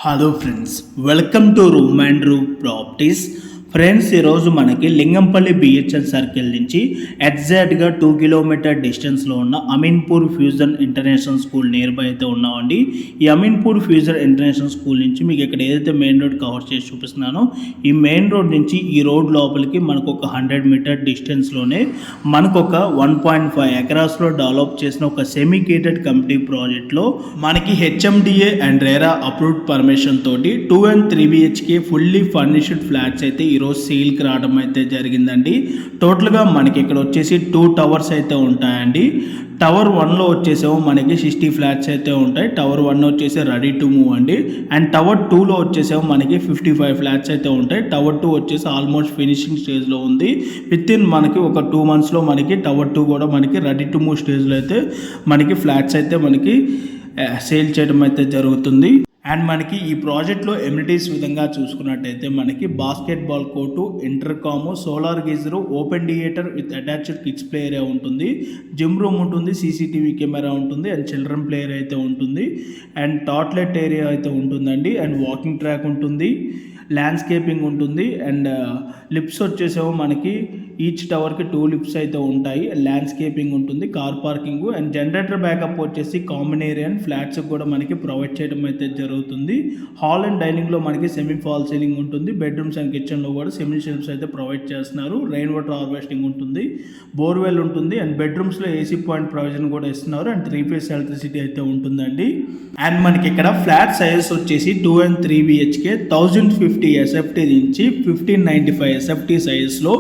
Hello friends, welcome to room and room properties. Friends, ఈరోజు మనకి Lingampalli BHEL circle నుంచి ఎగ్జాక్ట్గా 2 కిలోమీటర్ డిస్టెన్స్లో ఉన్న Ameenpur fusion international school near by అయితే ఉన్నామండి. ఈ అమీన్పూర్ ఫ్యూజన్ ఇంటర్నేషనల్ స్కూల్ నుంచి మీకు ఇక్కడ ఏదైతే మెయిన్ రోడ్ కవర్ చేసి చూపిస్తున్నానో ఈ మెయిన్ రోడ్ నుంచి ఈ రోడ్ లోపలికి మనకు ఒక 100 మీటర్ డిస్టెన్స్లోనే మనకు ఒక 1.5 ఎకరాస్లో డెవలప్ చేసిన ఒక సెమీ గేటెడ్ కమిటీ ప్రాజెక్ట్లో మనకి HMDA and RERA approved permission తోటి 2 and 3 BHK fully furnished flats అయితే ఈరోజు సేల్కి రావడం అయితే జరిగిందండి. టోటల్గా మనకి ఇక్కడ వచ్చేసి 2 టవర్స్ అయితే ఉంటాయండి. టవర్ 1లో వచ్చేసేమో మనకి 60 ఫ్లాట్స్ అయితే ఉంటాయి. టవర్ 1 వచ్చేసి రెడీ టు మూవ్ అండి. అండ్ టవర్ 2లో వచ్చేసేమో మనకి 55 ఫ్లాట్స్ అయితే ఉంటాయి. టవర్ 2 వచ్చేసి ఆల్మోస్ట్ ఫినిషింగ్ స్టేజ్లో ఉంది. విత్ ఇన్ మనకి ఒక 2 monthsలో మనకి టవర్ 2 కూడా మనకి రెడీ టు మూవ్ స్టేజ్లో అయితే మనకి ఫ్లాట్స్ అయితే మనకి సేల్ చేయడం అయితే జరుగుతుంది. అండ్ మనకి ఈ ప్రాజెక్ట్లో ఎమ్యూనిటీస్ విధంగా చూసుకున్నట్టయితే మనకి basketball court, intercom, solar geyser, open theatre with attached kids play area ఉంటుంది, జిమ్ రూమ్ ఉంటుంది, సీసీటీవీ కెమెరా ఉంటుంది, అండ్ చిల్డ్రన్ ప్లే ఏరియా అయితే ఉంటుంది, అండ్ టాయిలెట్ ఏరియా అయితే ఉంటుందండి, అండ్ వాకింగ్ ట్రాక్ ఉంటుంది, ల్యాండ్స్కేపింగ్ ఉంటుంది, అండ్ లిఫ్ట్స్ వచ్చేసేమో మనకి ఈచ్ టవర్కి 2 లిఫ్ట్స్ అయితే ఉంటాయి. ల్యాండ్స్కేపింగ్ ఉంటుంది, car parking, and generator backup వచ్చేసి కామన్ ఏరియా అండ్ ఫ్లాట్స్ కూడా మనకి ప్రొవైడ్ చేయడం అయితే జరుగుతుంది. హాల్ అండ్ డైనింగ్లో మనకి సెమీ ఫాల్ సీలింగ్ ఉంటుంది. బెడ్రూమ్స్ అండ్ కిచెన్లో కూడా సెమీ షెల్ఫ్స్ అయితే ప్రొవైడ్ చేస్తున్నారు. రెయిన్ వాటర్ హార్వెస్టింగ్ ఉంటుంది, బోర్వెల్ ఉంటుంది, అండ్ బెడ్రూమ్స్లో ఏసీ పాయింట్ ప్రొవిజన్ కూడా ఇస్తున్నారు, అండ్ 3 phase ఎలక్ట్రిసిటీ అయితే ఉంటుందండి. అండ్ మనకి ఇక్కడ ఫ్లాట్ సైజెస్ వచ్చేసి 2 and 3 BHK 1050 SFT నుంచి 1595 SFT సైజెస్లో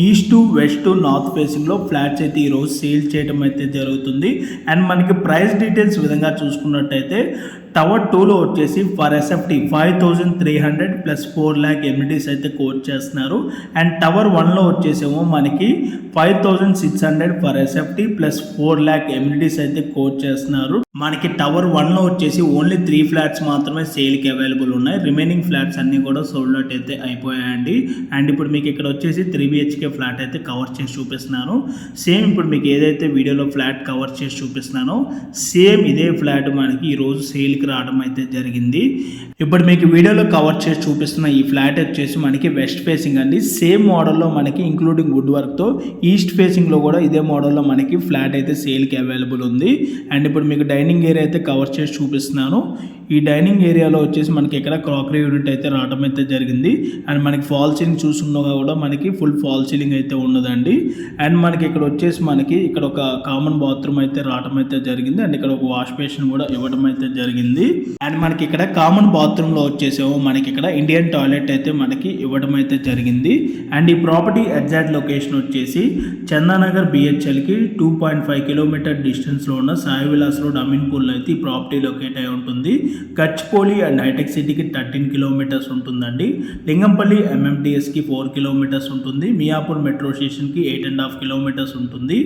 east to west to north ఫేసింగ్లో ఫ్లాట్స్ అయితే ఈరోజు సేల్ చేయడం అయితే జరుగుతుంది. అండ్ మనకి ప్రైస్ డీటెయిల్స్ విధంగా చూసుకున్నట్టయితే టవర్ 2లో వచ్చేసి for SFT 5300 plus 4 lakh amenities అయితే కోట్ చేస్తున్నారు. అండ్ టవర్ 1లో వచ్చేసేమో మనకి 5600 for SFT plus 4 lakh amenities అయితే కోట్ చేస్తున్నారు. మనకి టవర్ 1లో వచ్చేసి ఓన్లీ 3 ఫ్లాట్స్ మాత్రమే సేల్కి అవైలబుల్ ఉన్నాయి. రిమైనింగ్ ఫ్లాట్స్ అన్నీ కూడా సోల్డ్ అవుట్ అయితే అయిపోయాయండి. అండ్ ఇప్పుడు మీకు ఇక్కడ వచ్చేసి 3 BHK ఫ్లాట్ అయితే కవర్ చేసి చూపిస్తున్నాను. సేమ్ ఇప్పుడు మీకు ఏదైతే వీడియోలో ఫ్లాట్ కవర్ చేసి చూపిస్తున్నానో సేమ్ ఇదే ఫ్లాట్ మనకి ఈరోజు సేల్ రావడం అయితే జరిగింది. ఇప్పుడు మీకు వీడియోలో కవర్ చేసి చూపిస్తున్న ఈ ఫ్లాట్ వచ్చేసి మనకి వెస్ట్ ఫేసింగ్ అండి. సేమ్ మోడల్లో మనకి ఇంక్లూడింగ్ వుడ్ వర్క్తో ఈస్ట్ ఫేసింగ్లో కూడా ఇదే మోడల్లో మనకి ఫ్లాట్ అయితే సేల్కి అవైలబుల్ ఉంది. అండ్ ఇప్పుడు మీకు డైనింగ్ ఏరియా అయితే కవర్ చేసి చూపిస్తున్నాను. ఈ డైనింగ్ ఏరియాలో వచ్చేసి మనకి ఇక్కడ క్రాకరీ యూనిట్ అయితే రావడం అయితే జరిగింది. అండ్ మనకి ఫాల్ సీలింగ్ చూసుకున్నా కూడా మనకి ఫుల్ ఫాల్ సీలింగ్ అయితే ఉన్నదండి. అండ్ మనకి ఇక్కడ వచ్చేసి మనకి ఇక్కడ ఒక కామన్ బాత్రూమ్ అయితే రావడం అయితే జరిగింది. అండ్ ఇక్కడ ఒక వాష్ బేసిన్ కూడా ఇవ్వడం అయితే జరిగింది. అండ్ మనకి ఇక్కడ కామన్ బాత్రూంలో వచ్చేసేమో మనకి ఇక్కడ ఇండియన్ టాయిలెట్ అయితే మనకి ఇవ్వడం అయితే జరిగింది. అండ్ ఈ ప్రాపర్టీ ఎగ్జాక్ట్ లొకేషన్ వచ్చేసి చందానగర్ బిహెచ్ఎల్కి 2.5 కిలోమీటర్ డిస్టెన్స్లో ఉన్న సాయి విలాస్ రోడ్ అమీన్పూర్లో అయితే ఈ ప్రాపర్టీ లొకేట్ అయి ఉంటుంది. గచ్చిపోలి అండ్ హైటెక్ సిటీకి 13 కిలోమీటర్స్ ఉంటుందండి. లింగంపల్లి MMTSకి 4 కిలోమీటర్స్ ఉంటుంది. మియాపూర్ మెట్రో స్టేషన్కి 8.5 కిలోమీటర్స్ ఉంటుంది.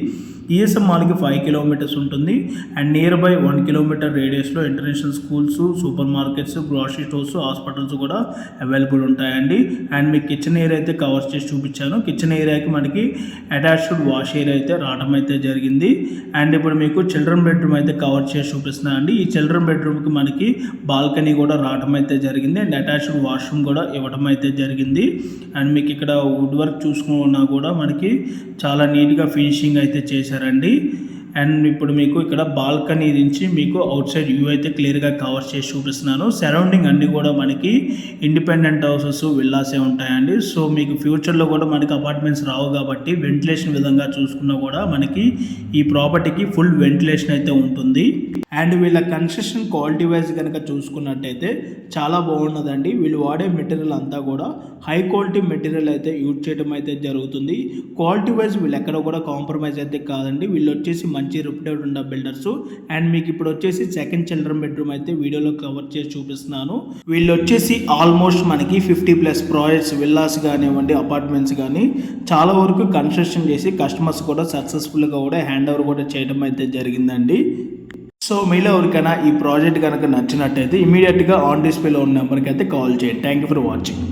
ESM మాల్కి 5 కిలోమీటర్స్ ఉంటుంది. అండ్ నియర్ బై 1 కిలోమీటర్ రేడియస్లో ఇంటర్నేషనల్ స్కూల్స్, సూపర్ మార్కెట్స్, గ్రాసరీ స్టోర్స్, హాస్పిటల్స్ కూడా అవైలబుల్ ఉంటాయండి. అండ్ మీకు కిచెన్ ఏరియా అయితే కవర్ చేసి చూపించాను. కిచెన్ ఏరియాకి మనకి అటాచ్డ్ వాష్ ఏరియా అయితే రావడం అయితే జరిగింది. అండ్ ఇప్పుడు మీకు చిల్డ్రన్ బెడ్రూమ్ అయితే కవర్ చేసి చూపిస్తున్నాను అండి. ఈ చిల్డ్రన్ బెడ్రూమ్కి మనకి బాల్కనీ కూడా రావడం అయితే జరిగింది. అండ్ అటాచ్డ్ వాష్రూమ్ కూడా ఇవ్వడం అయితే జరిగింది. అండ్ మీకు ఇక్కడ వుడ్ వర్క్ చూసుకున్నా కూడా మనకి చాలా నీట్గా ఫినిషింగ్ అయితే చేశారండి. అండ్ ఇప్పుడు మీకు ఇక్కడ బాల్కనీ నుంచి మీకు అవుట్ సైడ్ వ్యూ అయితే క్లియర్గా కవర్ చేసి చూపిస్తున్నాను. సరౌండింగ్ అన్నీ కూడా మనకి ఇండిపెండెంట్ హౌసెస్, విల్లాసే ఉంటాయండి. సో మీకు ఫ్యూచర్లో కూడా మనకి అపార్ట్మెంట్స్ రావు కాబట్టి వెంటిలేషన్ విధంగా చూసుకున్నా కూడా మనకి ఈ ప్రాపర్టీకి ఫుల్ వెంటిలేషన్ అయితే ఉంటుంది. అండ్ వీళ్ళ కన్స్ట్రక్షన్ క్వాలిటీ వైజ్ కనుక చూసుకున్నట్టయితే చాలా బాగున్నదండి. వీళ్ళు వాడే మెటీరియల్ అంతా కూడా హై క్వాలిటీ మెటీరియల్ అయితే యూజ్ చేయడం అయితే జరుగుతుంది. క్వాలిటీ వైజ్ వీళ్ళు ఎక్కడ కూడా కాంప్రమైజ్ అయితే కాదండి. వీళ్ళు వచ్చేసి మంచి రిప్యూటెడ్ ఉన్న బిల్డర్స్. అండ్ మీకు ఇప్పుడు వచ్చేసి సెకండ్ చిల్డ్రన్ బెడ్రూమ్ అయితే వీడియోలో కవర్ చేసి చూపిస్తున్నాను. వీళ్ళు వచ్చేసి ఆల్మోస్ట్ మనకి 50+ ప్రాజెక్ట్స్, విల్లాస్ కానివ్వండి, అపార్ట్మెంట్స్ కానీ చాలా వరకు కన్స్ట్రక్షన్ చేసి కస్టమర్స్ కూడా సక్సెస్ఫుల్గా కూడా హ్యాండ్ ఓవర్ కూడా చేయడం అయితే జరిగిందండి. సో మీలో ఎవరికైనా ఈ ప్రాజెక్ట్ కనుక నచ్చినట్టయితే ఇమీడియట్గా ఆన్ డిస్ప్లేలో ఉన్న నెంబర్కి అయితే కాల్ చేయండి. Thank you for watching.